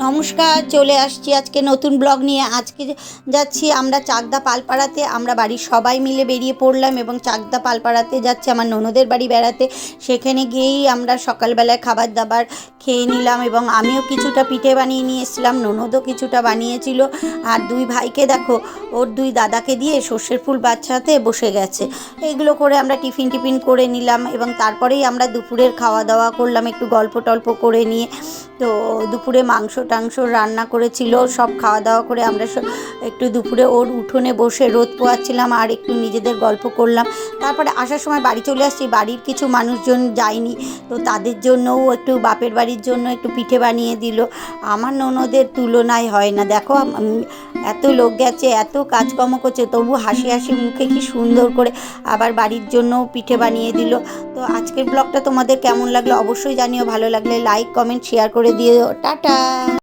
নমস্কার, চলে আসছি আজকে নতুন ব্লগ নিয়ে। আজকে যাচ্ছি আমরা চাকদা পালপাড়াতে। আমরা বাড়ির সবাই মিলে বেরিয়ে পড়লাম এবং চাকদা পালপাড়াতে যাচ্ছি আমার ননদের বাড়ি বেড়াতে। সেখানে গিয়েই আমরা সকালবেলায় খাবার দাবার খেয়ে নিলাম এবং আমিও কিছুটা পিঠে বানিয়ে নিয়ে এসেছিলাম, ননদও কিছুটা বানিয়েছিল। আর দুই ভাইকে দেখো, ওর দুই দাদাকে দিয়ে সর্ষের ফুল বাচ্চাতে বসে গেছে। এইগুলো করে আমরা টিফিন করে নিলাম এবং তারপরেই আমরা দুপুরের খাওয়া দাওয়া করলাম একটু গল্প টল্প করে নিয়ে। তো দুপুরে মাংস টাংস রান্না করেছিল, সব খাওয়া দাওয়া করে আমরা একটু দুপুরে ওর উঠোনে বসে রোদ পোয়াচ্ছিলাম আর একটু নিজেদের গল্প করলাম। তারপরে আসার সময় বাড়ি চলে আসছি। বাড়ির কিছু মানুষজন যায়নি, তো তাদের জন্যও একটু, বাপের বাড়ির জন্য একটু পিঠে বানিয়ে দিল। আমার ননদের তুলনায় হয় না। দেখো এত লোক গেছে, এত কাজকর্ম করছে, তবু হাসি হাসি মুখে কি সুন্দর করে আবার বাড়ির জন্যও পিঠে বানিয়ে দিল। তো আজকের ব্লগটা তোমাদের কেমন লাগলো অবশ্যই জানিও। ভালো লাগলে লাইক কমেন্ট শেয়ার করে দিও। টাটা।